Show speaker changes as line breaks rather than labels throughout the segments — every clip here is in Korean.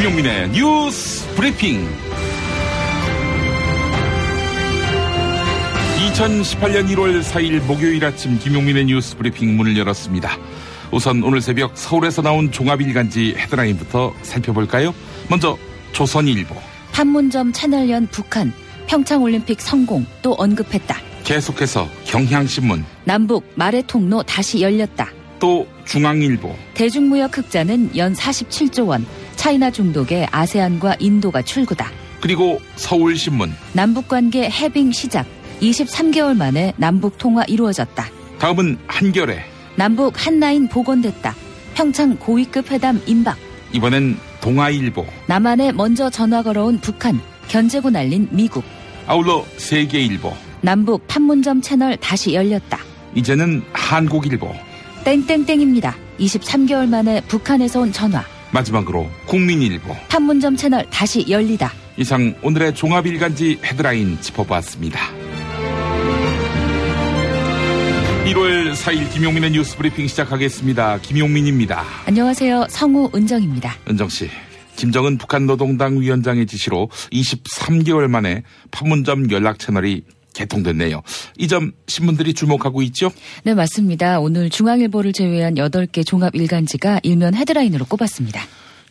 김용민의 뉴스 브리핑. 2018년 1월 4일 목요일 아침 김용민의 뉴스 브리핑 문을 열었습니다. 우선 오늘 새벽 서울에서 나온 종합일간지 헤드라인부터 살펴볼까요? 먼저 조선일보.
판문점 채널 연 북한, 평창올림픽 성공 또 언급했다.
계속해서 경향신문.
남북 말의 통로 다시 열렸다.
또 중앙일보.
대중무역 흑자는 연 47조 원, 차이나 중독에 아세안과 인도가 출구다.
그리고 서울신문.
남북관계 해빙 시작, 23개월 만에 남북통화 이루어졌다.
다음은 한겨레.
남북 한라인 복원됐다. 평창 고위급 회담 임박.
이번엔 동아일보.
남한에 먼저 전화 걸어온 북한, 견제고 날린 미국.
아울러 세계일보.
남북 판문점 채널 다시 열렸다.
이제는 한국일보.
땡땡땡입니다. 23개월 만에 북한에서 온 전화.
마지막으로 국민일보.
판문점 채널 다시 열리다.
이상 오늘의 종합일간지 헤드라인 짚어봤습니다. 1월 4일 김용민의 뉴스 브리핑 시작하겠습니다. 김용민입니다.
안녕하세요. 성우 은정입니다.
은정씨, 김정은 북한 노동당 위원장의 지시로 23개월 만에 판문점 연락 채널이 개통됐네요. 이 점 신문들이 주목하고 있죠?
네, 맞습니다. 오늘 중앙일보를 제외한 8개 종합일간지가 일면 헤드라인으로 꼽았습니다.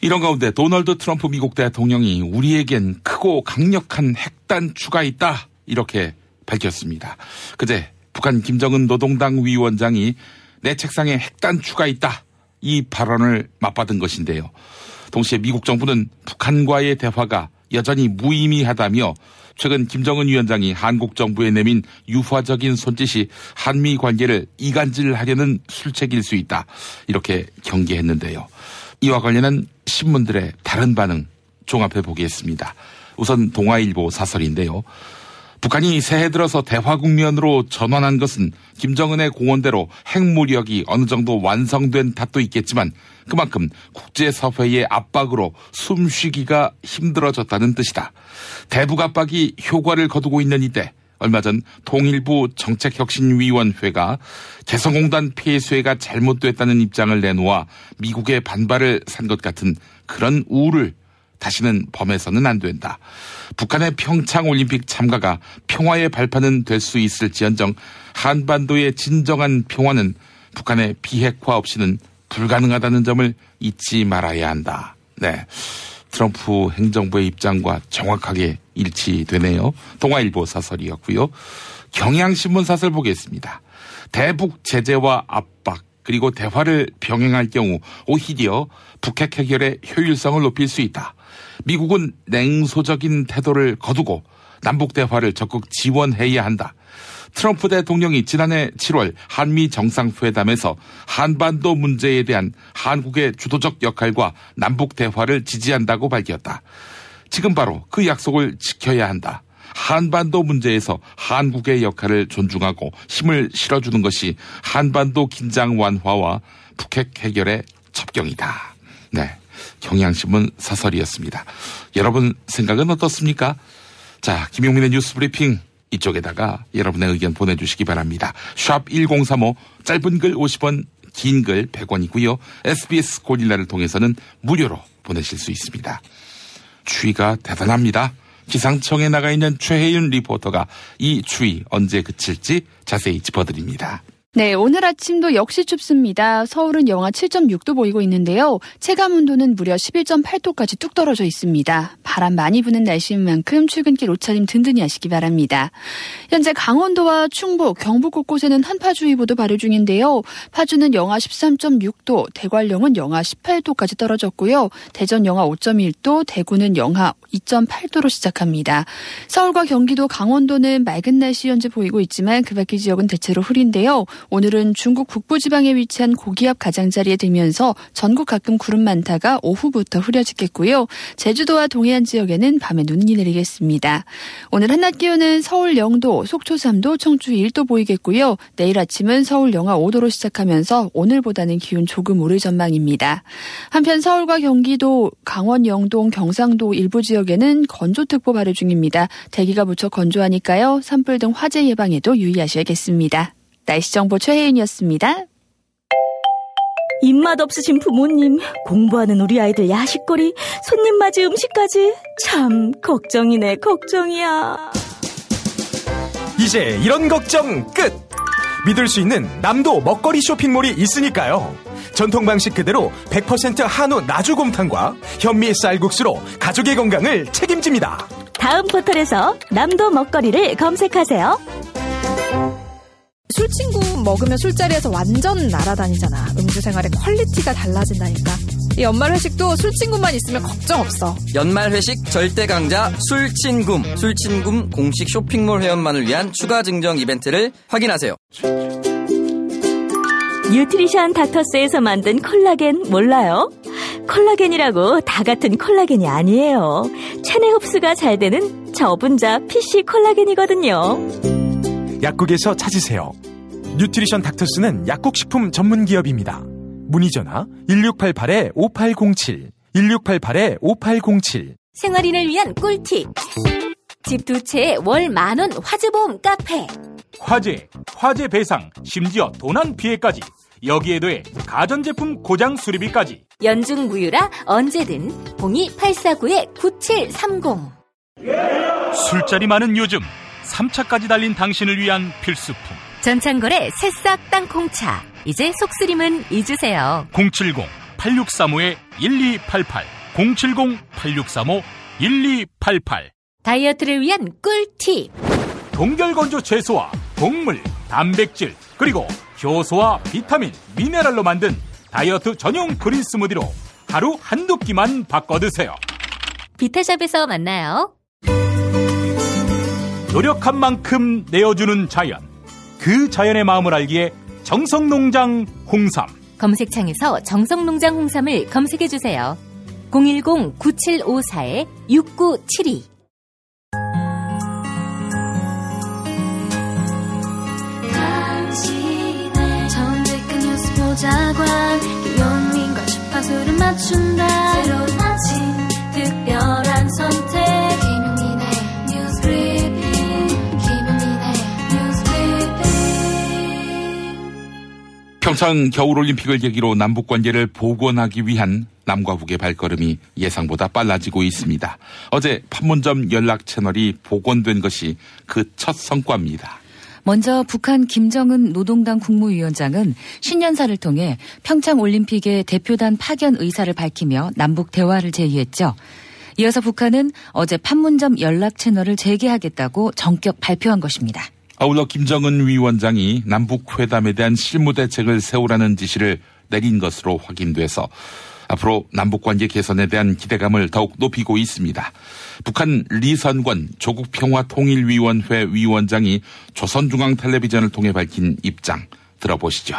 이런 가운데 도널드 트럼프 미국 대통령이 우리에겐 크고 강력한 핵단추가 있다, 이렇게 밝혔습니다. 그제 북한 김정은 노동당 위원장이 내 책상에 핵단추가 있다, 이 발언을 맞받은 것인데요. 동시에 미국 정부는 북한과의 대화가 여전히 무의미하다며 최근 김정은 위원장이 한국 정부에 내민 유화적인 손짓이 한미 관계를 이간질하려는 술책일 수 있다, 이렇게 경계했는데요. 이와 관련한 신문들의 다른 반응 종합해 보겠습니다. 우선 동아일보 사설인데요. 북한이 새해 들어서 대화 국면으로 전환한 것은 김정은의 공언대로 핵무력이 어느 정도 완성된 탓도 있겠지만 그만큼 국제사회의 압박으로 숨쉬기가 힘들어졌다는 뜻이다. 대북 압박이 효과를 거두고 있는 이때 얼마 전 통일부 정책혁신위원회가 개성공단 폐쇄가 잘못됐다는 입장을 내놓아 미국의 반발을 산 것 같은 그런 우를 다시는 범해서는 안 된다. 북한의 평창올림픽 참가가 평화의 발판은 될 수 있을지언정 한반도의 진정한 평화는 북한의 비핵화 없이는 불가능하다는 점을 잊지 말아야 한다. 네, 트럼프 행정부의 입장과 정확하게 일치되네요. 동아일보 사설이었고요. 경향신문 사설 보겠습니다. 대북 제재와 압박 그리고 대화를 병행할 경우 오히려 북핵 해결의 효율성을 높일 수 있다. 미국은 냉소적인 태도를 거두고 남북 대화를 적극 지원해야 한다. 트럼프 대통령이 지난해 7월 한미 정상회담에서 한반도 문제에 대한 한국의 주도적 역할과 남북 대화를 지지한다고 밝혔다. 지금 바로 그 약속을 지켜야 한다. 한반도 문제에서 한국의 역할을 존중하고 힘을 실어주는 것이 한반도 긴장 완화와 북핵 해결의 첩경이다. 네, 경향신문 사설이었습니다. 여러분 생각은 어떻습니까? 자, 김용민의 뉴스 브리핑 이쪽에다가 여러분의 의견 보내주시기 바랍니다. 샵 1035, 짧은 글 50원, 긴 글 100원이고요. SBS 고릴라를 통해서는 무료로 보내실 수 있습니다. 추위가 대단합니다. 기상청에 나가 있는 최혜윤 리포터가 이 추위 언제 그칠지 자세히 짚어드립니다.
네, 오늘 아침도 역시 춥습니다. 서울은 영하 7.6도 보이고 있는데요. 체감온도는 무려 11.8도까지 뚝 떨어져 있습니다. 바람 많이 부는 날씨인 만큼 출근길 옷차림 든든히 하시기 바랍니다. 현재 강원도와 충북, 경북 곳곳에는 한파주의보도 발효 중인데요. 파주는 영하 13.6도, 대관령은 영하 18도까지 떨어졌고요. 대전 영하 5.1도, 대구는 영하 2.8도로 시작합니다. 서울과 경기도, 강원도는 맑은 날씨 현재 보이고 있지만 그 밖의 지역은 대체로 흐린데요. 오늘은 중국 북부지방에 위치한 고기압 가장자리에 들면서 전국 가끔 구름 많다가 오후부터 흐려지겠고요. 제주도와 동해안 지역에는 밤에 눈이 내리겠습니다. 오늘 한낮 기온은 서울 0도, 속초 3도, 청주 1도 보이겠고요. 내일 아침은 서울 영하 5도로 시작하면서 오늘보다는 기온 조금 오를 전망입니다. 한편 서울과 경기도, 강원 영동, 경상도 일부 지역에는 건조특보 발효 중입니다. 대기가 무척 건조하니까요. 산불 등 화재 예방에도 유의하셔야겠습니다. 날씨 정보 최혜인이었습니다.
있는 입맛 없으신 부모님, 공부하는 우리 아이들 야식거리, 손님 맞이 음식까지 참 걱정이네, 걱정이야.
이제 이런 걱정 끝! 믿을 수 있는 남도 먹거리 쇼핑몰이 있으니까요. 전통 방식 그대로 100% 한우 나주곰탕과 현미 쌀국수로 가족의 건강을 책임집니다.
다음 포털에서 남도 먹거리를 검색하세요.
술친구 먹으면 술자리에서 완전 날아다니잖아. 음주생활의 퀄리티가 달라진다니까. 이 연말 회식도 술친구만 있으면 걱정 없어.
연말 회식 절대 강자 술친굼. 술친굼 공식 쇼핑몰 회원만을 위한 추가 증정 이벤트를 확인하세요.
뉴트리션 닥터스에서 만든 콜라겐 몰라요? 콜라겐이라고 다 같은 콜라겐이 아니에요. 체내 흡수가 잘 되는 저분자 PC 콜라겐이거든요.
약국에서 찾으세요. 뉴트리션 닥터스는 약국식품 전문기업입니다. 문의전화 1688-5807 1688-5807.
생활인을 위한 꿀팁. 집 두 채에 월 10,000원 화재보험 카페.
화재 배상, 심지어 도난 피해까지. 여기에 더해 가전제품 고장 수리비까지.
연중 무휴라 언제든 02849-9730.
술자리 많은 요즘 3차까지 달린 당신을 위한 필수품.
전창걸의 새싹 땅콩차. 이제 속쓰림은 잊으세요.
070-8635-1288 070-8635-1288.
다이어트를 위한 꿀팁.
동결건조 채소와 곡물, 단백질, 그리고 효소와 비타민, 미네랄로 만든 다이어트 전용 그린 스무디로 하루 한두 끼만 바꿔 드세요.
비타샵에서 만나요.
노력한 만큼 내어주는 자연. 그 자연의 마음을 알기에 정성농장 홍삼.
검색창에서 정성농장 홍삼을 검색해주세요. 010-9754-6972.
정직한 뉴스 보자관 김용민과 주파수를 맞춘다. 새로운 아침 특별한 선택 김용민의 뉴스 브리핑. 김용민의 뉴스 브리핑.
평창 겨울올림픽을 계기로 남북관계를 복원하기 위한 남과 북의 발걸음이 예상보다 빨라지고 있습니다. 어제 판문점 연락채널이 복원된 것이 그 첫 성과입니다.
먼저 북한 김정은 노동당 국무위원장은 신년사를 통해 평창올림픽의 대표단 파견 의사를 밝히며 남북 대화를 제의했죠. 이어서 북한은 어제 판문점 연락채널을 재개하겠다고 전격 발표한 것입니다.
아울러 김정은 위원장이 남북 회담에 대한 실무 대책을 세우라는 지시를 내린 것으로 확인돼서 앞으로 남북관계 개선에 대한 기대감을 더욱 높이고 있습니다. 북한 리선권 조국평화통일위원회 위원장이 조선중앙텔레비전을 통해 밝힌 입장 들어보시죠.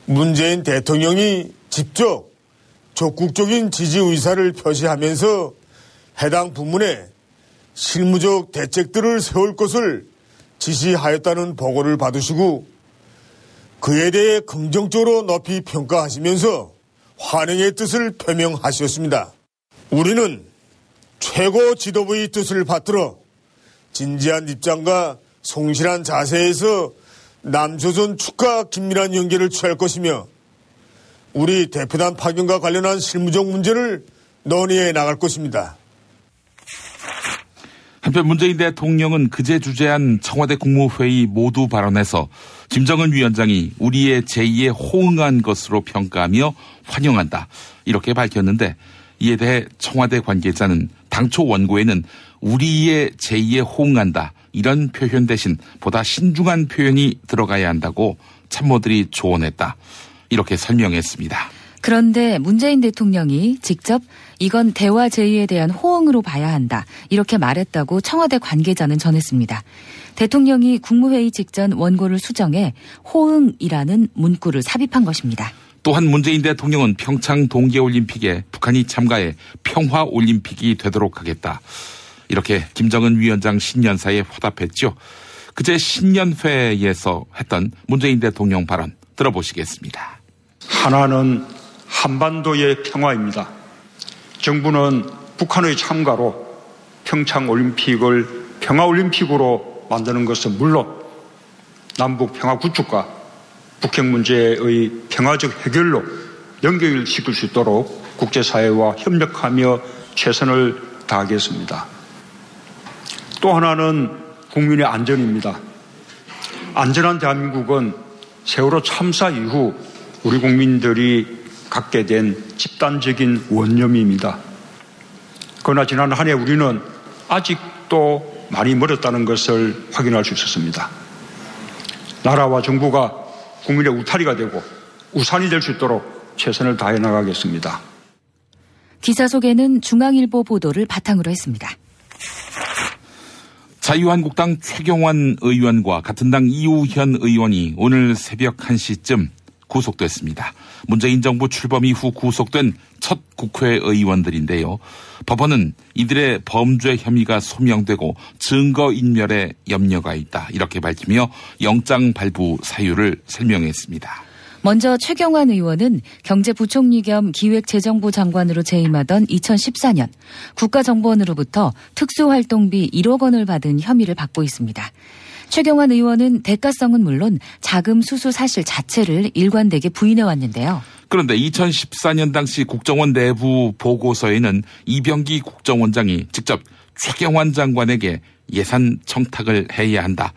문재인 대통령이 직접 적극적인 지지 의사를 표시하면서 해당 부문에 실무적 대책들을 세울 것을 지시하였다는 보고를 받으시고 그에 대해 긍정적으로 높이 평가하시면서 환영의 뜻을 표명하셨습니다. 우리는 최고 지도부의 뜻을 받들어 진지한 입장과 성실한 자세에서 남조선 축과 긴밀한 연계를 취할 것이며 우리 대표단 파견과 관련한 실무적 문제를 논의해 나갈 것입니다.
한편 문재인 대통령은 그제 주재한 청와대 국무회의 모두 발언에서 김정은 위원장이 우리의 제의에 호응한 것으로 평가하며 환영한다 이렇게 밝혔는데 이에 대해 청와대 관계자는 당초 원고에는 우리의 제의에 호응한다 이런 표현 대신 보다 신중한 표현이 들어가야 한다고 참모들이 조언했다 이렇게 설명했습니다.
그런데 문재인 대통령이 직접 이건 대화 제의에 대한 호응으로 봐야 한다 이렇게 말했다고 청와대 관계자는 전했습니다. 대통령이 국무회의 직전 원고를 수정해 호응이라는 문구를 삽입한 것입니다.
또한 문재인 대통령은 평창 동계올림픽에 북한이 참가해 평화올림픽이 되도록 하겠다. 이렇게 김정은 위원장 신년사에 화답했죠. 그제 신년회에서 했던 문재인 대통령 발언 들어보시겠습니다.
하나는 한반도의 평화입니다. 정부는 북한의 참가로 평창올림픽을 평화올림픽으로 만드는 것은 물론 남북 평화 구축과 북핵 문제의 평화적 해결로 연결시킬 수 있도록 국제사회와 협력하며 최선을 다하겠습니다. 또 하나는 국민의 안전입니다. 안전한 대한민국은 세월호 참사 이후 우리 국민들이 갖게 된 집단적인 원념입니다. 그러나 지난 한 해 우리는 아직도 많이 멀었다는 것을 확인할 수 있었습니다. 나라와 정부가 국민의 울타리가 되고 우산이 될 수 있도록 최선을 다해 나가겠습니다.
기사 소개는 중앙일보 보도를 바탕으로 했습니다.
자유한국당 최경환 의원과 같은 당 이우현 의원이 오늘 새벽 1시쯤 구속됐습니다. 문재인 정부 출범 이후 구속된 첫 국회의원들인데요. 법원은 이들의 범죄 혐의가 소명되고 증거인멸에 염려가 있다 이렇게 밝히며 영장 발부 사유를 설명했습니다.
먼저 최경환 의원은 경제부총리 겸 기획재정부 장관으로 재임하던 2014년 국가정보원으로부터 특수활동비 1억 원을 받은 혐의를 받고 있습니다. 최경환 의원은 대가성은 물론 자금 수수 사실 자체를 일관되게 부인해왔는데요.
그런데 2014년 당시 국정원 내부 보고서에는 이병기 국정원장이 직접 최경환 장관에게 예산 청탁을 해야 한다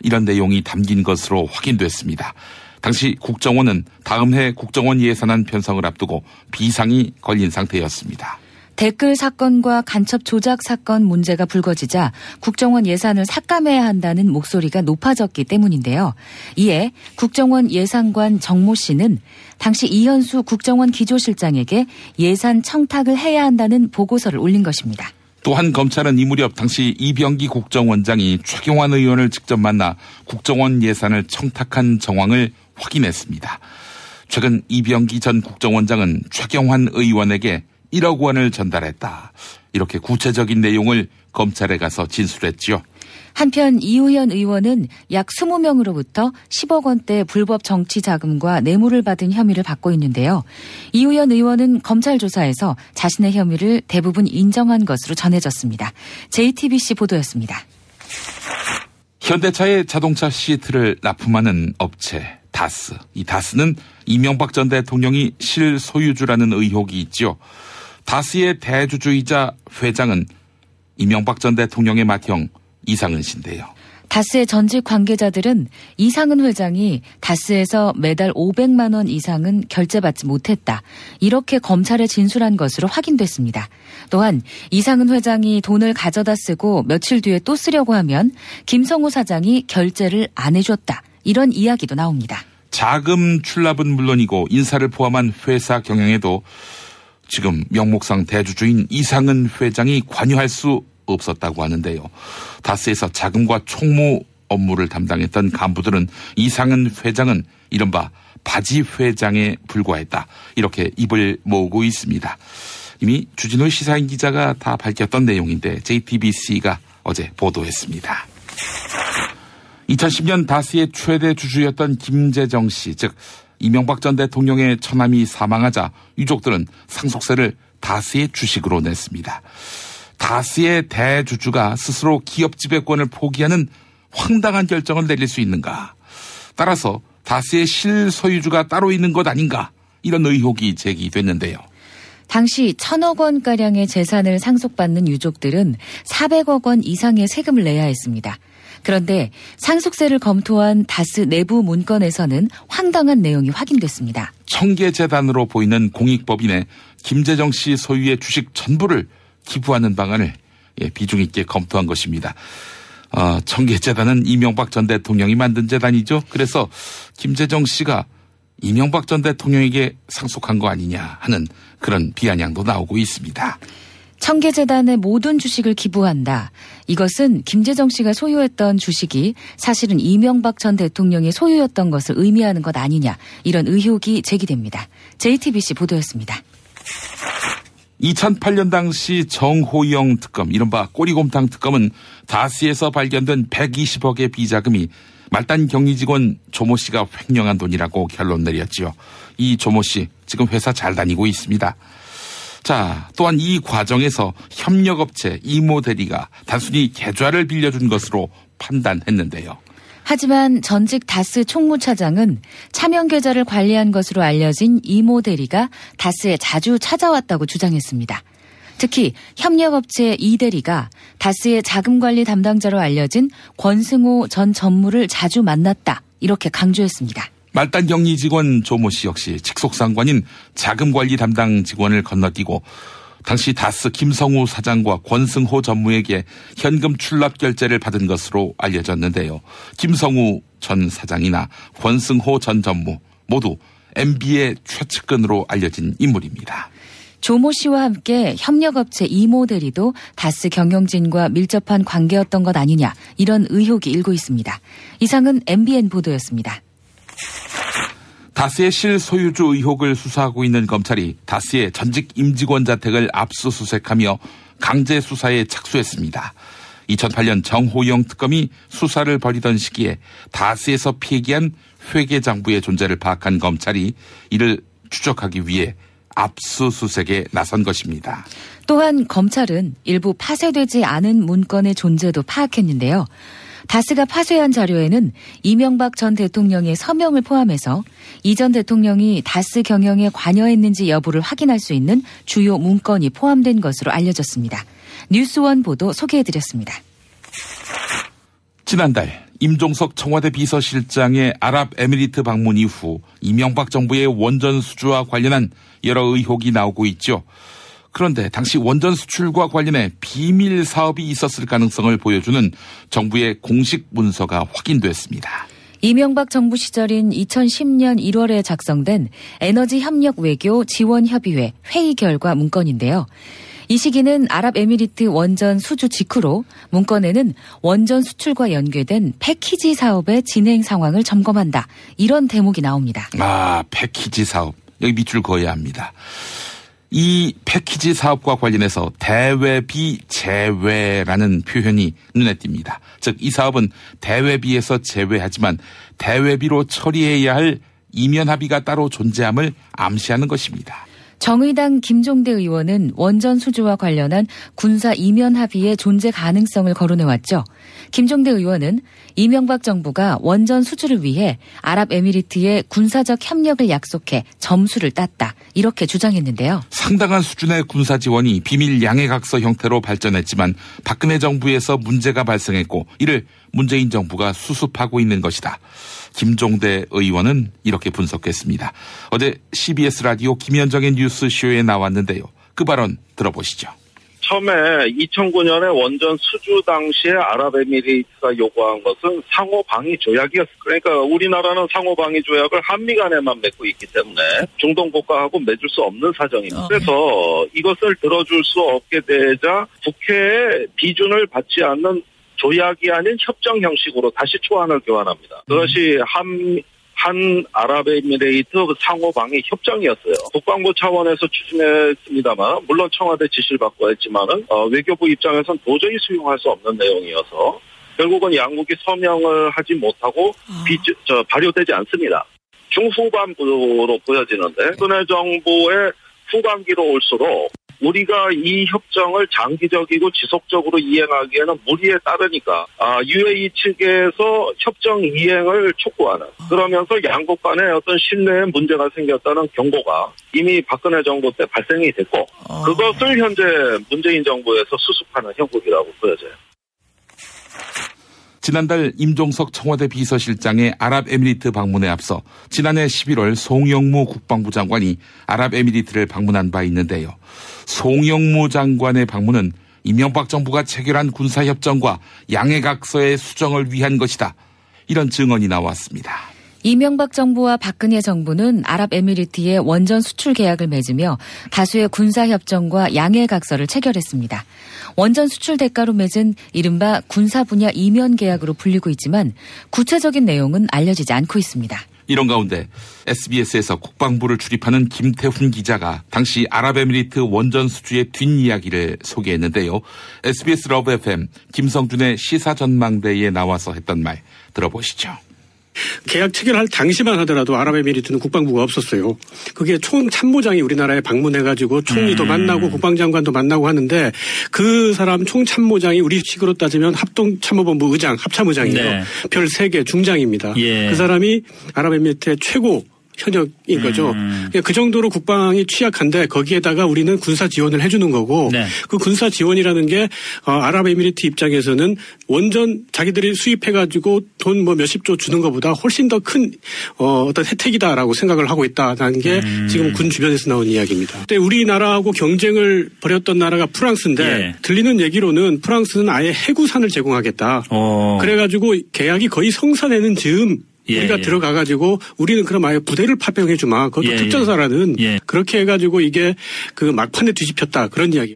이런 내용이 담긴 것으로 확인됐습니다. 당시 국정원은 다음 해 국정원 예산안 편성을 앞두고 비상이 걸린 상태였습니다.
댓글 사건과 간첩 조작 사건 문제가 불거지자 국정원 예산을 삭감해야 한다는 목소리가 높아졌기 때문인데요. 이에 국정원 예산관 정모 씨는 당시 이현수 국정원 기조실장에게 예산 청탁을 해야 한다는 보고서를 올린 것입니다.
또한 검찰은 이 무렵 당시 이병기 국정원장이 최경환 의원을 직접 만나 국정원 예산을 청탁한 정황을 확인했습니다. 최근 이병기 전 국정원장은 최경환 의원에게 1억 원을 전달했다. 이렇게 구체적인 내용을 검찰에 가서 진술했죠.
한편 이우현 의원은 약 20명으로부터 10억 원대 불법 정치 자금과 뇌물을 받은 혐의를 받고 있는데요. 이우현 의원은 검찰 조사에서 자신의 혐의를 대부분 인정한 것으로 전해졌습니다. JTBC 보도였습니다.
현대차의 자동차 시트를 납품하는 업체 다스. 이 다스는 이명박 전 대통령이 실소유주라는 의혹이 있죠. 다스의 대주주이자 회장은 이명박 전 대통령의 맏형 이상은 씨인데요.
다스의 전직 관계자들은 이상은 회장이 다스에서 매달 500만 원 이상은 결제받지 못했다. 이렇게 검찰에 진술한 것으로 확인됐습니다. 또한 이상은 회장이 돈을 가져다 쓰고 며칠 뒤에 또 쓰려고 하면 김성호 사장이 결제를 안 해줬다. 이런 이야기도 나옵니다.
자금 출납은 물론이고 인사를 포함한 회사 경영에도 지금 명목상 대주주인 이상은 회장이 관여할 수 없었다고 하는데요. 다스에서 자금과 총무 업무를 담당했던 간부들은 이상은 회장은 이른바 바지 회장에 불과했다. 이렇게 입을 모으고 있습니다. 이미 주진우 시사인 기자가 다 밝혔던 내용인데 JTBC가 어제 보도했습니다. 2010년 다스의 최대 주주였던 김재정 씨, 즉 이명박 전 대통령의 처남이 사망하자 유족들은 상속세를 다스의 주식으로 냈습니다. 다스의 대주주가 스스로 기업 지배권을 포기하는 황당한 결정을 내릴 수 있는가? 따라서 다스의 실소유주가 따로 있는 것 아닌가? 이런 의혹이 제기됐는데요.
당시 1,000억 원가량의 재산을 상속받는 유족들은 400억 원 이상의 세금을 내야 했습니다. 그런데 상속세를 검토한 다스 내부 문건에서는 황당한 내용이 확인됐습니다.
청계재단으로 보이는 공익법인에 김재정 씨 소유의 주식 전부를 기부하는 방안을 비중 있게 검토한 것입니다. 청계재단은 이명박 전 대통령이 만든 재단이죠. 그래서 김재정 씨가 이명박 전 대통령에게 상속한 거 아니냐 하는 그런 비아냥도 나오고 있습니다.
청계재단의 모든 주식을 기부한다. 이것은 김재정 씨가 소유했던 주식이 사실은 이명박 전 대통령의 소유였던 것을 의미하는 것 아니냐. 이런 의혹이 제기됩니다. JTBC 보도였습니다.
2008년 당시 정호영 특검, 이른바 꼬리곰탕 특검은 다스에서 발견된 120억의 비자금이 말단 격리 직원 조모 씨가 횡령한 돈이라고 결론 내렸지요. 이 조모 씨 지금 회사 잘 다니고 있습니다. 자, 또한 이 과정에서 협력업체 이모 대리가 단순히 계좌를 빌려준 것으로 판단했는데요.
하지만 전직 다스 총무차장은 차명 계좌를 관리한 것으로 알려진 이모 대리가 다스에 자주 찾아왔다고 주장했습니다. 특히 협력업체 이 대리가 다스의 자금관리 담당자로 알려진 권승호 전 전무를 자주 만났다 이렇게 강조했습니다.
말단 격리 직원 조모 씨 역시 직속상관인 자금관리 담당 직원을 건너뛰고 당시 다스 김성우 사장과 권승호 전무에게 현금 출납 결제를 받은 것으로 알려졌는데요. 김성우 전 사장이나 권승호 전 전무 모두 MB의 최측근으로 알려진 인물입니다.
조모 씨와 함께 협력업체 이모 대리도 다스 경영진과 밀접한 관계였던 것 아니냐 이런 의혹이 일고 있습니다. 이상은 MBN 보도였습니다.
다스의 실소유주 의혹을 수사하고 있는 검찰이 다스의 전직 임직원 자택을 압수수색하며 강제 수사에 착수했습니다. 2008년 정호영 특검이 수사를 벌이던 시기에 다스에서 폐기한 회계장부의 존재를 파악한 검찰이 이를 추적하기 위해 압수수색에 나선 것입니다.
또한 검찰은 일부 파쇄되지 않은 문건의 존재도 파악했는데요. 다스가 파쇄한 자료에는 이명박 전 대통령의 서명을 포함해서 이 전 대통령이 다스 경영에 관여했는지 여부를 확인할 수 있는 주요 문건이 포함된 것으로 알려졌습니다. 뉴스원 보도 소개해드렸습니다.
지난달 임종석 청와대 비서실장의 아랍에미리트 방문 이후 이명박 정부의 원전 수주와 관련한 여러 의혹이 나오고 있죠. 그런데 당시 원전 수출과 관련해 비밀 사업이 있었을 가능성을 보여주는 정부의 공식 문서가 확인됐습니다.
이명박 정부 시절인 2010년 1월에 작성된 에너지협력 외교 지원협의회 회의 결과 문건인데요. 이 시기는 아랍에미리트 원전 수주 직후로 문건에는 원전 수출과 연계된 패키지 사업의 진행 상황을 점검한다. 이런 대목이 나옵니다.
패키지 사업. 여기 밑줄 그어야 합니다. 이 패키지 사업과 관련해서 대외비 제외라는 표현이 눈에 띕니다. 즉 이 사업은 대외비에서 제외하지만 대외비로 처리해야 할 이면 합의가 따로 존재함을 암시하는 것입니다.
정의당 김종대 의원은 원전 수주와 관련한 군사 이면 합의의 존재 가능성을 거론해왔죠. 김종대 의원은 이명박 정부가 원전 수주를 위해 아랍에미리트에 군사적 협력을 약속해 점수를 땄다. 이렇게 주장했는데요.
상당한 수준의 군사 지원이 비밀 양해각서 형태로 발전했지만 박근혜 정부에서 문제가 발생했고 이를 문재인 정부가 수습하고 있는 것이다. 김종대 의원은 이렇게 분석했습니다. 어제 CBS 라디오 김현정의 뉴스쇼에 나왔는데요. 그 발언 들어보시죠.
처음에 2009년에 원전 수주 당시에 아랍에미리트가 요구한 것은 상호방위 조약이었어요. 그러니까 우리나라는 상호방위 조약을 한미 간에만 맺고 있기 때문에 중동 국가하고 맺을 수 없는 사정입니다. 그래서 이것을 들어줄 수 없게 되자 국회의 비준을 받지 않는 조약이 아닌 협정 형식으로 다시 초안을 교환합니다. 그것이 한 아랍에미레이트 상호방위 협정이었어요. 국방부 차원에서 추진했습니다만 물론 청와대 지시를 받고 했지만은 외교부 입장에서는 도저히 수용할 수 없는 내용이어서 결국은 양국이 서명을 하지 못하고 발효되지 않습니다. 중후반부로 보여지는데 박근혜 정부의 후반기로 올수록 우리가 이 협정을 장기적이고 지속적으로 이행하기에는 무리에 따르니까 UAE 측에서 협정 이행을 촉구하는 그러면서 양국 간에 어떤 신뢰에 문제가 생겼다는 경고가 이미 박근혜 정부 때 발생이 됐고 그것을 현재 문재인 정부에서 수습하는 형국이라고 보여져요.
지난달 임종석 청와대 비서실장의 아랍에미리트 방문에 앞서 지난해 11월 송영무 국방부 장관이 아랍에미리트를 방문한 바 있는데요. 송영무 장관의 방문은 이명박 정부가 체결한 군사협정과 양해각서의 수정을 위한 것이다. 이런 증언이 나왔습니다.
이명박 정부와 박근혜 정부는 아랍에미리트에 원전 수출 계약을 맺으며 다수의 군사협정과 양해각서를 체결했습니다. 원전 수출 대가로 맺은 이른바 군사 분야 이면 계약으로 불리고 있지만 구체적인 내용은 알려지지 않고 있습니다.
이런 가운데 SBS에서 국방부를 출입하는 김태훈 기자가 당시 아랍에미리트 원전 수주의 뒷이야기를 소개했는데요. SBS 러브 FM 김성준의 시사전망대에 나와서 했던 말 들어보시죠.
계약 체결할 당시만 하더라도 아랍에미리트는 국방부가 없었어요. 그게 총참모장이 우리나라에 방문해가지고 총리도 만나고 국방장관도 만나고 하는데 그 사람 총참모장이 우리식으로 따지면 합동참모본부 의장, 합참의장이에요. 네. 별 3개 중장입니다. 예. 그 사람이 아랍에미리트의 최고 현역인 거죠. 그 정도로 국방이 취약한데 거기에다가 우리는 군사 지원을 해주는 거고 네. 그 군사 지원이라는 게 아랍에미리트 입장에서는 원전 자기들이 수입해가지고 돈 뭐 몇십조 주는 것보다 훨씬 더 큰 어떤 혜택이다라고 생각을 하고 있다는 게 지금 군 주변에서 나온 이야기입니다. 그때 우리나라하고 경쟁을 벌였던 나라가 프랑스인데 예. 들리는 얘기로는 프랑스는 아예 해구산을 제공하겠다. 그래가지고 계약이 거의 성사되는 즈음 우리가 들어가가지고 우리는 그럼 아예 부대를 파병해주마. 그것도 특전사라는 그렇게 해가지고 이게 그 막판에 뒤집혔다. 그런 이야기.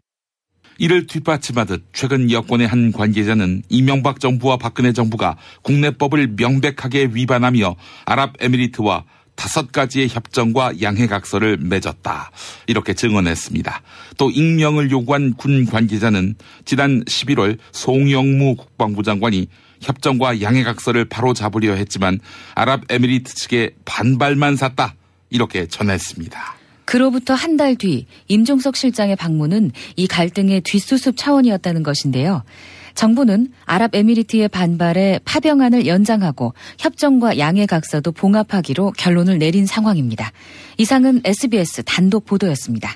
이를 뒷받침하듯 최근 여권의 한 관계자는 이명박 정부와 박근혜 정부가 국내법을 명백하게 위반하며 아랍에미리트와 5가지의 협정과 양해각서를 맺었다. 이렇게 증언했습니다. 또 익명을 요구한 군 관계자는 지난 11월 송영무 국방부 장관이 협정과 양해각서를 바로 잡으려 했지만 아랍에미리트 측의 반발만 샀다. 이렇게 전했습니다.
그로부터 한 달 뒤 임종석 실장의 방문은 이 갈등의 뒷수습 차원이었다는 것인데요. 정부는 아랍에미리트의 반발에 파병안을 연장하고 협정과 양해각서도 봉합하기로 결론을 내린 상황입니다. 이상은 SBS 단독 보도였습니다.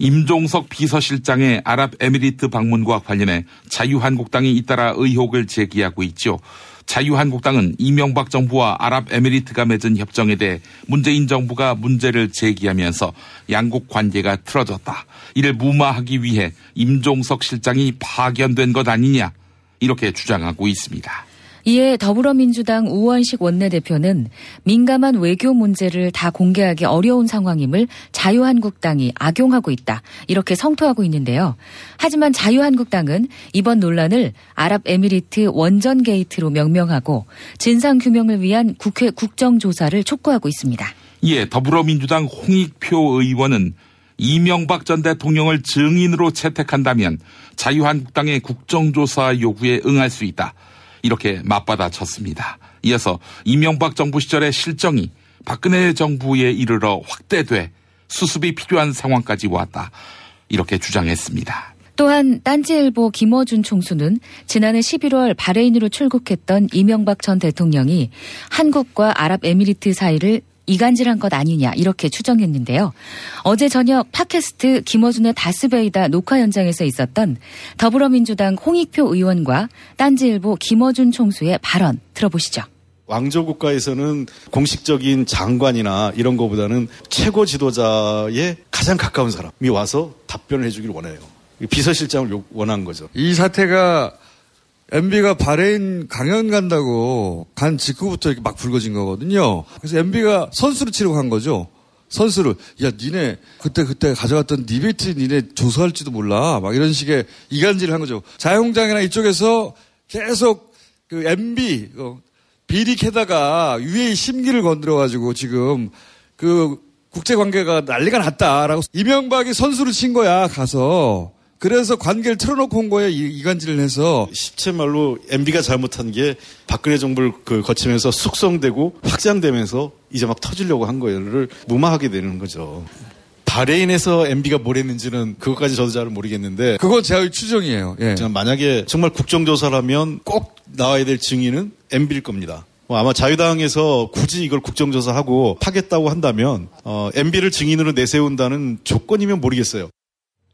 임종석 비서실장의 아랍에미리트 방문과 관련해 자유한국당이 잇따라 의혹을 제기하고 있죠. 자유한국당은 이명박 정부와 아랍에미리트가 맺은 협정에 대해 문재인 정부가 문제를 제기하면서 양국 관계가 틀어졌다. 이를 무마하기 위해 임종석 실장이 파견된 것 아니냐 이렇게 주장하고 있습니다.
이에 더불어민주당 우원식 원내대표는 민감한 외교 문제를 다 공개하기 어려운 상황임을 자유한국당이 악용하고 있다. 이렇게 성토하고 있는데요. 하지만 자유한국당은 이번 논란을 아랍에미리트 원전 게이트로 명명하고 진상규명을 위한 국회 국정조사를 촉구하고 있습니다.
이에 더불어민주당 홍익표 의원은 이명박 전 대통령을 증인으로 채택한다면 자유한국당의 국정조사 요구에 응할 수 있다. 이렇게 맞받아쳤습니다. 이어서 이명박 정부 시절의 실정이 박근혜 정부에 이르러 확대돼 수습이 필요한 상황까지 왔다. 이렇게 주장했습니다.
또한 딴지일보 김어준 총수는 지난해 11월 바레인으로 출국했던 이명박 전 대통령이 한국과 아랍에미리트 사이를 이간질한 것 아니냐 이렇게 추정했는데요. 어제 저녁 팟캐스트 김어준의 다스베이다 녹화 현장에서 있었던 더불어민주당 홍익표 의원과 딴지일보 김어준 총수의 발언 들어보시죠.
왕조 국가에서는 공식적인 장관이나 이런 거보다는 최고 지도자의 가장 가까운 사람이 와서 답변을 해주길 원해요. 비서실장을 원한 거죠.
이 사태가 MB가 바레인 강연 간다고 간 직후부터 이렇게 막 불거진 거거든요. 그래서 MB가 선수를 치려고 한 거죠. 선수를. 야, 니네 그때 가져갔던 니베트 니네 조사할지도 몰라. 막 이런 식의 이간질을 한 거죠. 자유한국당이나 이쪽에서 계속 그 MB 비리 캐다가 UAE 심기를 건드려가지고 지금 그 국제관계가 난리가 났다라고 이명박이 선수를 친 거야 가서. 그래서 관계를 틀어놓고 온 거에 이간질을 해서.
실제 말로 MB가 잘못한 게 박근혜 정부를 거치면서 숙성되고 확장되면서 이제 막 터지려고 한 거를 무마하게 되는 거죠. 바레인에서 MB가 뭘 했는지는 그것까지 저도 잘 모르겠는데.
그건 제 추정이에요. 예.
만약에 정말 국정조사라면 꼭 나와야 될 증인은 MB일 겁니다. 아마 자유당에서 굳이 이걸 국정조사하고 하겠다고 한다면 MB를 증인으로 내세운다는 조건이면 모르겠어요.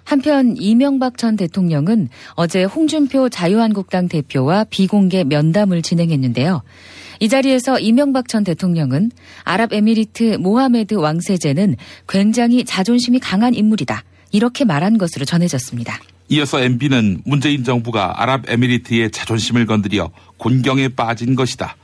한편 이명박 전 대통령은 어제 홍준표 자유한국당 대표와 비공개 면담을 진행했는데요. 이 자리에서 이명박 전 대통령은 아랍에미리트 모하메드 왕세제는 굉장히 자존심이 강한 인물이다. 이렇게 말한 것으로 전해졌습니다.
이어서 MB는 문재인 정부가 아랍에미리트의 자존심을 건드려 곤경에 빠진 것이다.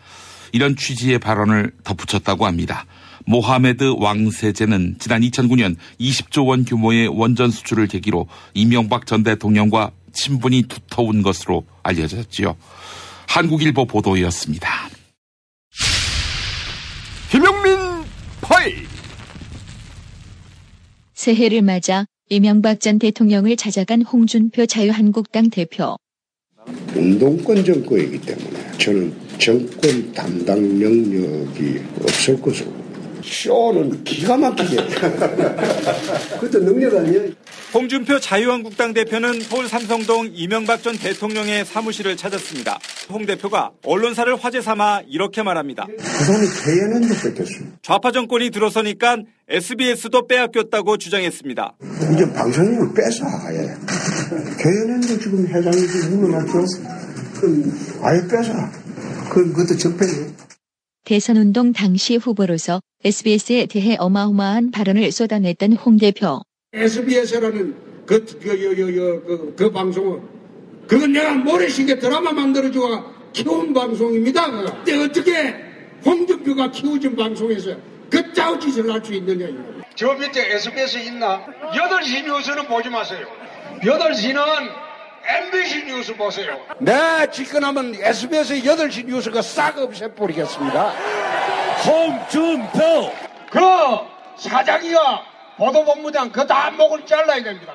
이런 취지의 발언을 덧붙였다고 합니다. 모하메드 왕세제는 지난 2009년 20조 원 규모의 원전 수출을 계기로 이명박 전 대통령과 친분이 두터운 것으로 알려졌지요. 한국일보 보도였습니다.
김용민 파일.
새해를 맞아 이명박 전 대통령을 찾아간 홍준표 자유한국당 대표.
운동권 정권이기 때문에 저는 정권 담당 능력이 없을 것으로. 쇼는 기가 막히게. 그것도 능력 아니에요?
홍준표 자유한국당 대표는 서울 삼성동 이명박 전 대통령의 사무실을 찾았습니다. 홍 대표가 언론사를 화제 삼아 이렇게 말합니다.
그동안에 KNN도 뺏겼습니다.
좌파 정권이 들어서니까 SBS도 빼앗겼다고 주장했습니다.
이제 방송국을 뺏어 아예. KNN도 지금 회장이 물러났죠. 그럼 아예 뺏어. 그것도 적폐예요.
대선운동 당시 후보로서 SBS에 대해 어마어마한 발언을 쏟아냈던 홍 대표.
SBS라는 그 방송은 그건 내가 모래시계 드라마 만들어주고 키운 방송입니다. 근데 어떻게 홍준표가 키워준 방송에서 그 짜우짓을 할 수 있느냐.
저 밑에 SBS 있나? 8시 뉴스는 보지 마세요. 8시는 MBC 뉴스 보세요.
네, 집권하면 SBS 8시 뉴스가 싹 없애버리겠습니다.
홍준표 그 사장이가 보도본부장 그 다 목을 잘라야 됩니다.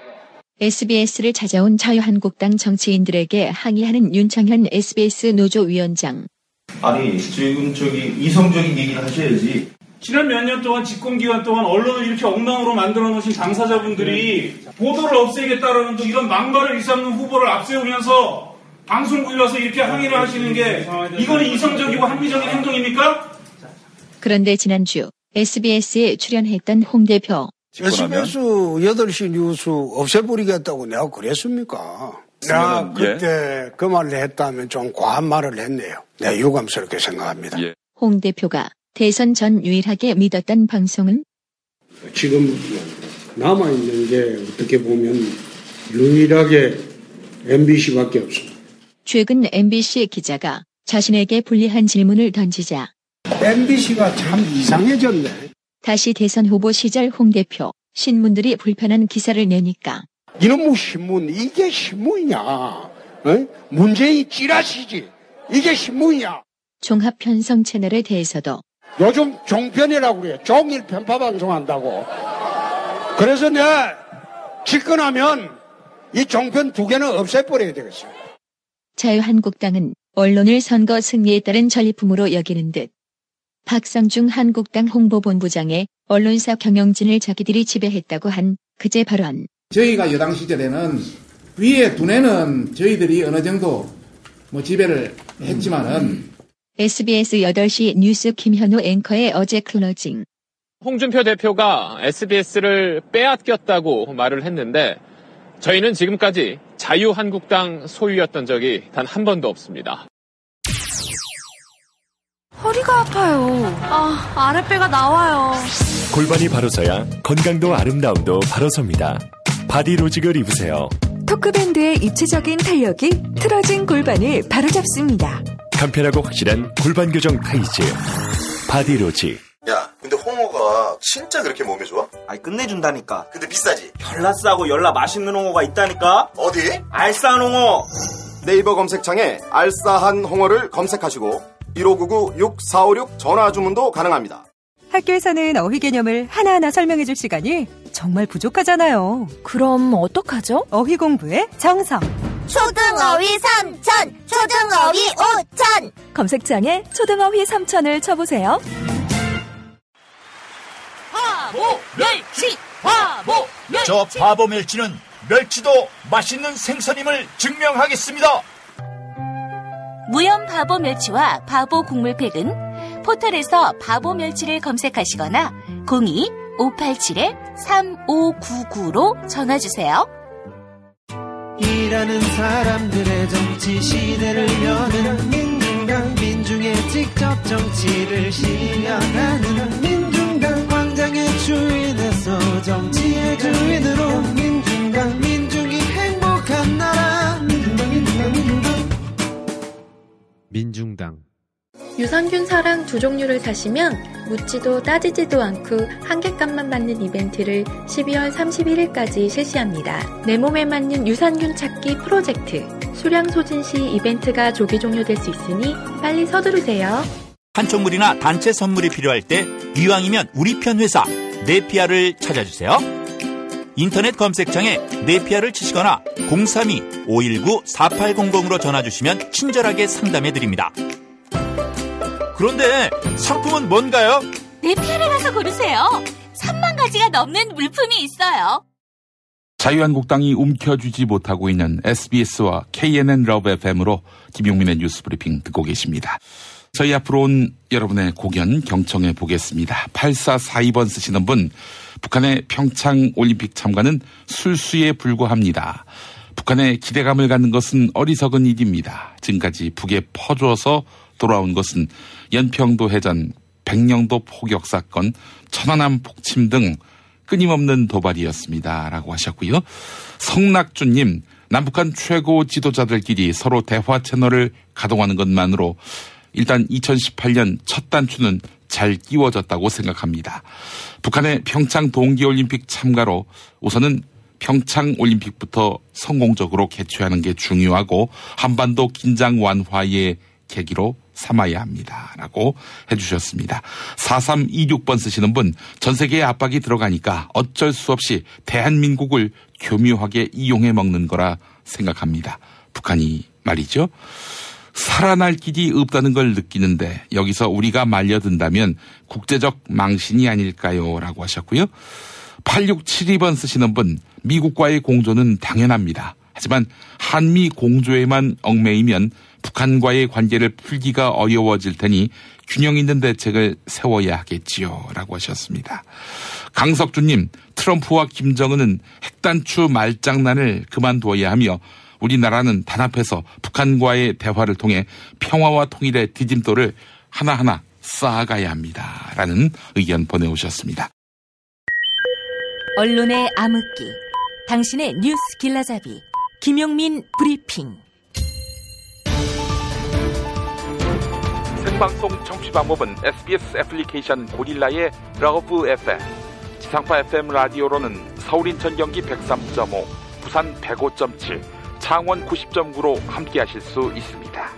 SBS를 찾아온 자유한국당 정치인들에게 항의하는 윤창현 SBS 노조위원장.
아니 지금 이성적인 얘기를 하셔야지.
지난 몇 년 동안 집권기간 동안 언론을 이렇게 엉망으로 만들어 놓으신 당사자분들이 보도를 없애겠다라는 이런 망발을 일삼는 후보를 앞세우면서 방송국에 와서 이렇게 항의를 하시는 게 이거는 이성적이고 합리적인 행동입니까?
그런데 지난주 SBS에 출연했던 홍 대표.
SBS 8시 뉴스 없애버리겠다고 내가 그랬습니까? 내가 그때 그 말을 했다면 좀 과한 말을 했네요. 내가 유감스럽게 생각합니다.
홍 대표가 대선 전 유일하게 믿었던 방송은?
지금 남아있는 게 어떻게 보면 유일하게 MBC밖에 없습니다.
최근 MBC 기자가 자신에게 불리한 질문을 던지자
MBC가 참 이상해졌네.
다시 대선 후보 시절 홍 대표, 신문들이 불편한 기사를 내니까
이놈의 신문, 이게 신문이냐? 어? 문재인 찌라시지. 이게 신문이냐?
종합편성 채널에 대해서도
요즘 종편이라고 그래요. 종일 편파 방송한다고. 그래서 내가 집권하면 이 종편 2개는 없애버려야 되겠어요.
자유한국당은 언론을 선거 승리에 따른 전리품으로 여기는 듯 박성중 한국당 홍보본부장의 언론사 경영진을 자기들이 지배했다고 한 그제 발언.
저희가 여당 시절에는 위에 두뇌는 저희들이 어느 정도 지배를 했지만은
SBS 8시 뉴스 김현우 앵커의 어제 클로징.
홍준표 대표가 SBS를 빼앗겼다고 말을 했는데 저희는 지금까지 자유한국당 소유였던 적이 단 한 번도 없습니다.
허리가 아파요. 아랫배가 나와요.
골반이 바로 서야 건강도 아름다움도 바로 섭니다. 바디로직을 입으세요.
토크밴드의 입체적인 탄력이 틀어진 골반을 바로잡습니다.
간편하고 확실한 골반 교정 타이즈. 바디로직.
야, 근데 홍어가 진짜 그렇게 몸에 좋아?
아니 끝내준다니까.
근데 비싸지?
열나 싸고 열나 맛있는 홍어가 있다니까.
어디?
알싸한 홍어.
네이버 검색창에 알싸한 홍어를 검색하시고 1599-6456 전화 주문도 가능합니다.
학교에서는 어휘 개념을 하나하나 설명해줄 시간이 정말 부족하잖아요.
그럼 어떡하죠?
어휘 공부의 정석.
초등어휘 3천, 초등어휘 5천.
검색창에 초등어휘 3천을 쳐보세요.
바보 멸치, 바보 멸치. 저 바보 멸치는 멸치도 맛있는 생선임을 증명하겠습니다.
무염 바보 멸치와 바보 국물팩은 포털에서 바보 멸치를 검색하시거나 02-587-3599로 전화주세요.
일하는 사람들의 정치 시대를 여는 민중당, 민중의 직접 정치를 실현하는 민중당, 광장의 주인에서 정치의 주인으로 민중당, 민중이 행복한 나라 민중당, 민중당, 민중당.
민중당.
유산균 사랑 2종류를 사시면 묻지도 따지지도 않고 한 객값만 받는 이벤트를 12월 31일까지 실시합니다. 내 몸에 맞는 유산균 찾기 프로젝트. 수량 소진 시 이벤트가 조기 종료될 수 있으니 빨리 서두르세요.
한총물이나 단체 선물이 필요할 때 이왕이면 우리 편 회사 네피아를 찾아주세요. 인터넷 검색창에 네피아를 치시거나 032-519-4800으로 전화주시면 친절하게 상담해드립니다. 그런데 상품은 뭔가요?
네피아를 가서 고르세요. 3만 가지가 넘는 물품이 있어요.
자유한국당이 움켜쥐지 못하고 있는 SBS와 KNN 러브 FM으로 김용민의 뉴스 브리핑 듣고 계십니다. 저희 앞으로 온 여러분의 고견 경청해 보겠습니다. 8442번 쓰시는 분, 북한의 평창 올림픽 참가는 술수에 불과합니다. 북한에 기대감을 갖는 것은 어리석은 일입니다. 지금까지 북에 퍼주어서 돌아온 것은 연평도 해전, 백령도 포격 사건, 천안함 폭침 등 끊임없는 도발이었습니다. 라고 하셨고요. 성낙주님, 남북한 최고 지도자들끼리 서로 대화 채널을 가동하는 것만으로 일단 2018년 첫 단추는 잘 끼워졌다고 생각합니다. 북한의 평창 동계올림픽 참가로 우선은 평창올림픽부터 성공적으로 개최하는 게 중요하고 한반도 긴장 완화의 계기로 삼아야 합니다. 라고 해주셨습니다. 4326번 쓰시는 분, 전 세계에 압박이 들어가니까 어쩔 수 없이 대한민국을 교묘하게 이용해 먹는 거라 생각합니다. 북한이 말이죠. 살아날 길이 없다는 걸 느끼는데 여기서 우리가 말려든다면 국제적 망신이 아닐까요? 라고 하셨고요. 8672번 쓰시는 분, 미국과의 공조는 당연합니다. 하지만 한미 공조에만 얽매이면 북한과의 관계를 풀기가 어려워질 테니 균형 있는 대책을 세워야 하겠지요. 라고 하셨습니다. 강석주님, 트럼프와 김정은은 핵단추 말장난을 그만둬야 하며 우리나라는 단합해서 북한과의 대화를 통해 평화와 통일의 디딤돌을 하나하나 쌓아가야 합니다. 라는 의견 보내오셨습니다.
언론의 암흑기, 당신의 뉴스 길라잡이, 김용민 브리핑.
생방송 청취 방법은 SBS 애플리케이션 고릴라의 러브 FM, 지상파 FM 라디오로는 서울 인천 경기 103.5, 부산 105.7, 창원 90.9로 함께하실 수 있습니다.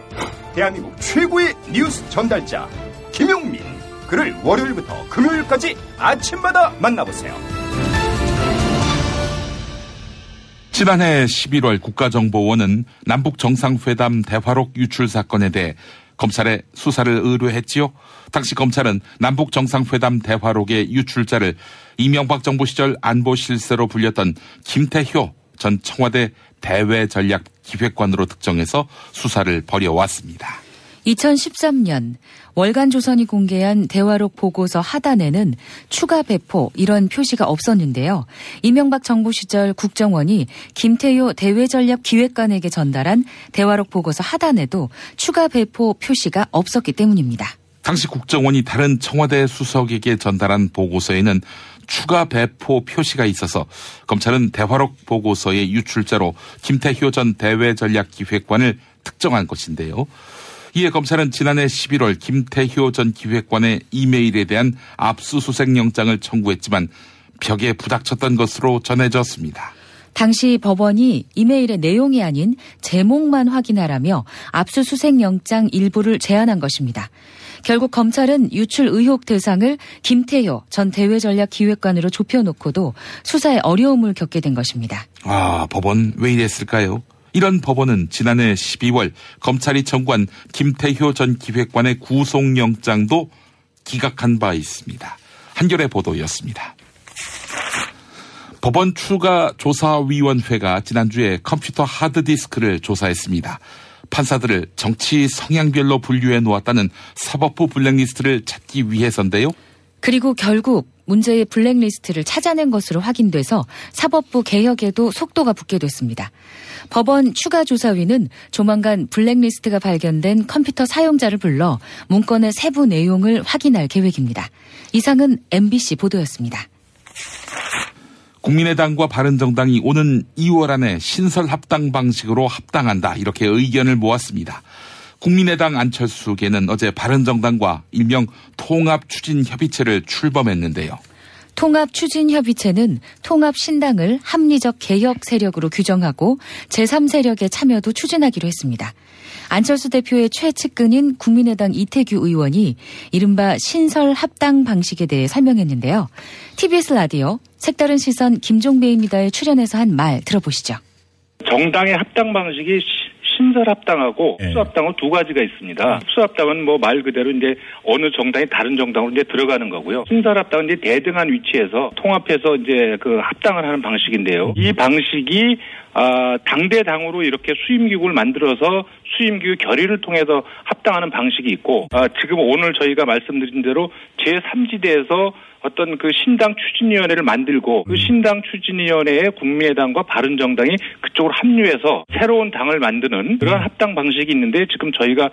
대한민국 최고의 뉴스 전달자 김용민, 그를 월요일부터 금요일까지 아침마다 만나보세요.
지난해 11월 국가정보원은 남북정상회담 대화록 유출 사건에 대해 검찰에 수사를 의뢰했지요. 당시 검찰은 남북정상회담 대화록의 유출자를 이명박 정부 시절 안보실세로 불렸던 김태효 전 청와대 대외전략기획관으로 특정해서 수사를 벌여왔습니다.
2013년 월간 조선이 공개한 대화록 보고서 하단에는 추가 배포 이런 표시가 없었는데요. 이명박 정부 시절 국정원이 김태효 대외전략기획관에게 전달한 대화록 보고서 하단에도 추가 배포 표시가 없었기 때문입니다.
당시 국정원이 다른 청와대 수석에게 전달한 보고서에는 추가 배포 표시가 있어서 검찰은 대화록 보고서의 유출자로 김태효 전 대외전략기획관을 특정한 것인데요. 이에 검찰은 지난해 11월 김태효 전 기획관의 이메일에 대한 압수수색 영장을 청구했지만 벽에 부닥쳤던 것으로 전해졌습니다.
당시 법원이 이메일의 내용이 아닌 제목만 확인하라며 압수수색 영장 일부를 제한한 것입니다. 결국 검찰은 유출 의혹 대상을 김태효 전 대외전략기획관으로 좁혀놓고도 수사에 어려움을 겪게 된 것입니다.
법원 왜 이랬을까요? 이런 법원은 지난해 12월 검찰이 청구한 김태효 전 기획관의 구속영장도 기각한 바 있습니다. 한겨레 보도였습니다. 법원 추가조사위원회가 지난주에 컴퓨터 하드디스크를 조사했습니다. 판사들을 정치 성향별로 분류해 놓았다는 사법부 블랙리스트를 찾기 위해서인데요.
그리고 결국 문제의 블랙리스트를 찾아낸 것으로 확인돼서 사법부 개혁에도 속도가 붙게 됐습니다. 법원 추가조사위는 조만간 블랙리스트가 발견된 컴퓨터 사용자를 불러 문건의 세부 내용을 확인할 계획입니다. 이상은 MBC 보도였습니다.
국민의당과 바른정당이 오는 2월 안에 신설 합당 방식으로 합당한다, 이렇게 의견을 모았습니다. 국민의당 안철수계는 어제 바른정당과 일명 통합추진협의체를 출범했는데요.
통합추진협의체는 통합신당을 합리적 개혁 세력으로 규정하고 제3세력의 참여도 추진하기로 했습니다. 안철수 대표의 최측근인 국민의당 이태규 의원이 이른바 신설 합당 방식에 대해 설명했는데요. TBS 라디오 색다른 시선 김종배입니다에 출연해서 한 말 들어보시죠.
정당의 합당 방식이 신설합당하고 흡수합당은 두 가지가 있습니다. 흡수합당은 뭐 말 그대로 이제 어느 정당이 다른 정당으로 이제 들어가는 거고요. 신설합당은 이제 대등한 위치에서 통합해서 이제 그 합당을 하는 방식인데요. 이 방식이 당대당으로 이렇게 수임기구를 만들어서 수임기구 결의를 통해서 합당하는 방식이 있고, 지금 오늘 저희가 말씀드린 대로 제3지대에서 어떤 그 신당 추진위원회를 만들고 그 신당 추진위원회에 국민의당과 바른정당이 그쪽으로 합류해서 새로운 당을 만드는 그런 합당 방식이 있는데, 지금 저희가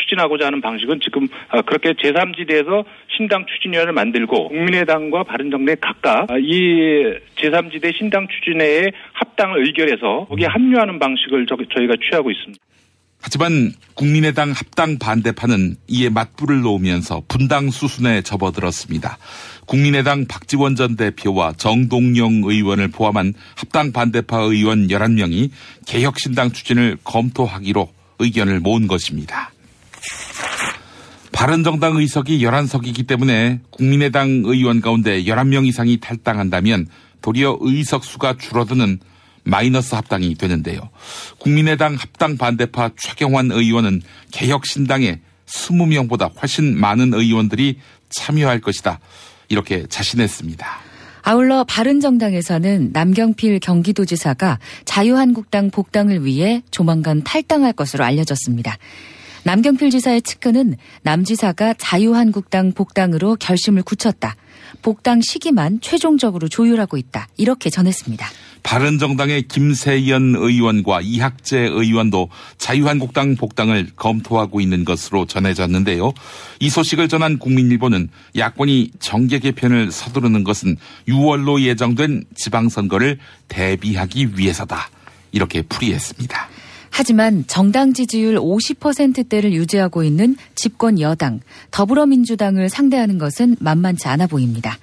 추진하고자 하는 방식은 지금 그렇게 제3지대에서 신당 추진위원회를 만들고 국민의당과 바른정당이 각각 이 제3지대 신당 추진회에 합당을 의결해서 거기에 합류하는 방식을 저희가 취하고 있습니다.
하지만 국민의당 합당 반대파는 이에 맞불을 놓으면서 분당 수순에 접어들었습니다. 국민의당 박지원 전 대표와 정동영 의원을 포함한 합당 반대파 의원 11명이 개혁신당 추진을 검토하기로 의견을 모은 것입니다. 바른정당 의석이 11석이기 때문에 국민의당 의원 가운데 11명 이상이 탈당한다면 도리어 의석 수가 줄어드는 마이너스 합당이 되는데요. 국민의당 합당 반대파 최경환 의원은 개혁신당에 20명보다 훨씬 많은 의원들이 참여할 것이다, 이렇게 자신했습니다.
아울러 바른정당에서는 남경필 경기도지사가 자유한국당 복당을 위해 조만간 탈당할 것으로 알려졌습니다. 남경필 지사의 측근은 남 지사가 자유한국당 복당으로 결심을 굳혔다. 복당 시기만 최종적으로 조율하고 있다, 이렇게 전했습니다.
바른정당의 김세연 의원과 이학재 의원도 자유한국당 복당을 검토하고 있는 것으로 전해졌는데요. 이 소식을 전한 국민일보는 야권이 정계 개편을 서두르는 것은 6월로 예정된 지방선거를 대비하기 위해서다, 이렇게 풀이했습니다.
하지만 정당 지지율 50%대를 유지하고 있는 집권 여당 더불어민주당을 상대하는 것은 만만치 않아 보입니다.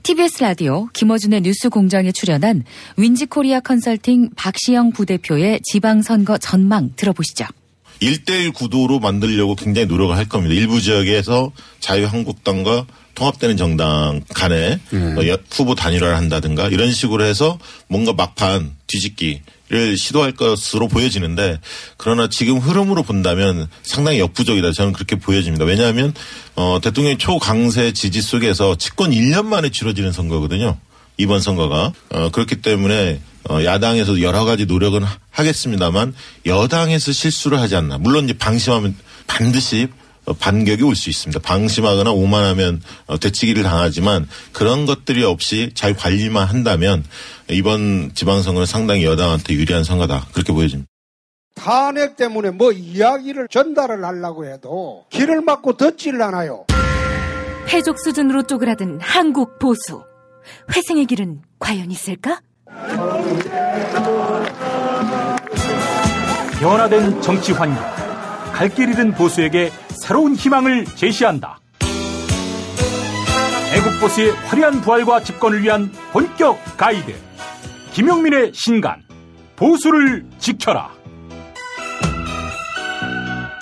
TBS 라디오 김어준의 뉴스공장에 출연한 윈지코리아 컨설팅 박시영 부대표의 지방선거 전망 들어보시죠.
1대1 구도로 만들려고 굉장히 노력을 할 겁니다. 일부 지역에서 자유한국당과 통합되는 정당 간에 후보 단일화를 한다든가 이런 식으로 해서 뭔가 막판 뒤집기를 시도할 것으로 보여지는데, 그러나 지금 흐름으로 본다면 상당히 역부족이다, 저는 그렇게 보여집니다. 왜냐하면 대통령의 초강세 지지 속에서 집권 1년 만에 치러지는 선거거든요, 이번 선거가. 그렇기 때문에 야당에서 여러 가지 노력은 하겠습니다만 여당에서 실수를 하지 않나. 물론 이제 방심하면 반드시 반격이 올 수 있습니다. 방심하거나 오만하면 되치기를 당하지만 그런 것들이 없이 잘 관리만 한다면 이번 지방선거는 상당히 여당한테 유리한 선거다, 그렇게 보여집니다.
탄핵 때문에 뭐 이야기를 전달을 하려고 해도 길을 막고 듣질 않아요.
패족 수준으로 쪼그라든 한국 보수. 회생의 길은 과연 있을까?
변화된 정치 환경, 갈 길 잃은 보수에게 새로운 희망을 제시한다. 애국 보수의 화려한 부활과 집권을 위한 본격 가이드, 김용민의 신간, 보수를 지켜라.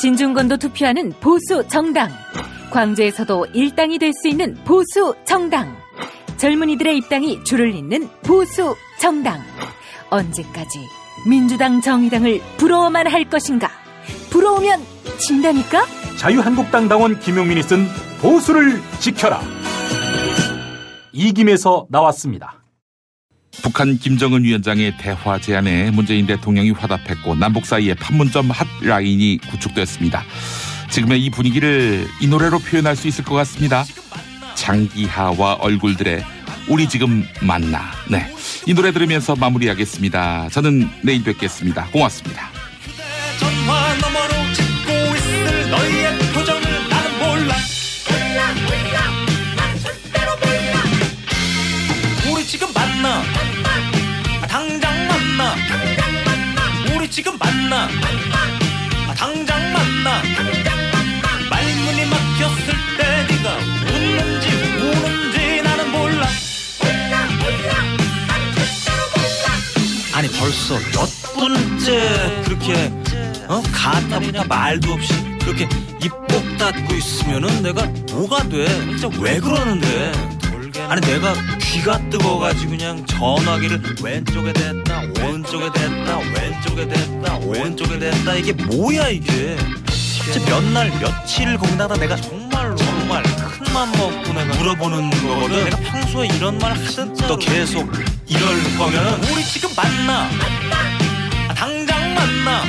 진중권도 투표하는 보수 정당, 광주에서도 일당이 될 수 있는 보수 정당, 젊은이들의 입당이 줄을 잇는 보수 정당. 언제까지 민주당 정의당을 부러워만 할 것인가? 부러우면 진다니까?
자유한국당 당원 김용민이 쓴 보수를 지켜라. 이김에서 나왔습니다.
북한 김정은 위원장의 대화 제안에 문재인 대통령이 화답했고 남북 사이에 판문점 핫라인이 구축됐습니다. 지금의 이 분위기를 이 노래로 표현할 수 있을 것 같습니다. 장기하와 얼굴들의 우리 지금 만나. 네, 이 노래 들으면서 마무리하겠습니다. 저는 내일 뵙겠습니다. 고맙습니다.
전화 너머로 짓고 있을 너희의 표정을 나는 몰라. 몰라 난 절대로 몰라. 우리 지금 만나. 당장 만나. 우리 지금 만나. 당장 만나. 말문이 막혔을 때 네가 웃는지 우는지 나는 몰라. 아니 벌써 몇 분째 그렇게 가타부타 말도 없이 그렇게 입 꼭 닫고 있으면은 내가 뭐가 돼? 진짜 왜 그러는데? 돌게 아니 내가 귀가 뜨거워가지고 그냥 전화기를 왼쪽에 댔다 오른쪽에 댔다 왼쪽에 댔다 오른쪽에 댔다 이게 뭐야 이게 진짜 몇 날 며칠을 거기다가 내가 정말 큰맘 먹고 내가 물어보는 거거든. 내가 평소에 이런 말 하든 너 계속 이럴 거면 우리 지금 만나 당장 만나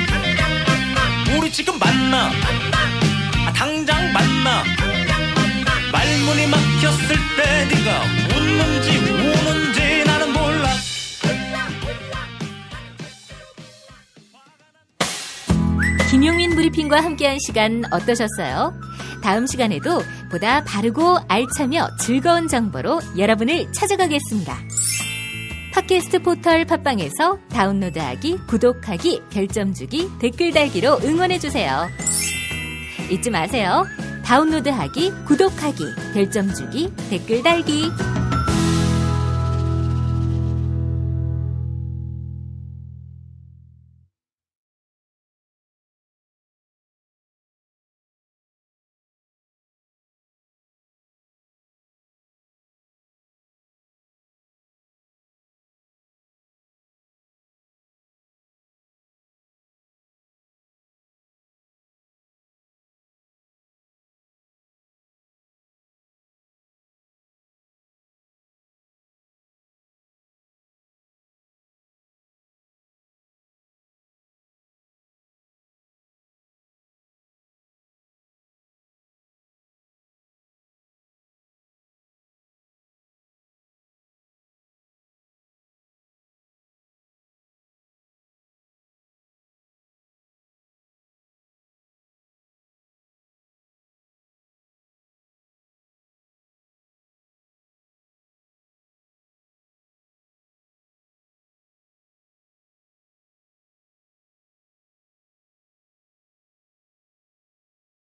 우리 지금 만나 당장 만나 말문이 막혔을 때 네가 웃는지 우는지 나는 몰라.
김용민 브리핑과 함께한 시간 어떠셨어요? 다음 시간에도 보다 바르고 알차며 즐거운 정보로 여러분을 찾아가겠습니다. 팟캐스트 포털 팟빵에서 다운로드하기, 구독하기, 별점 주기, 댓글 달기로 응원해주세요. 잊지 마세요. 다운로드하기, 구독하기, 별점 주기, 댓글 달기.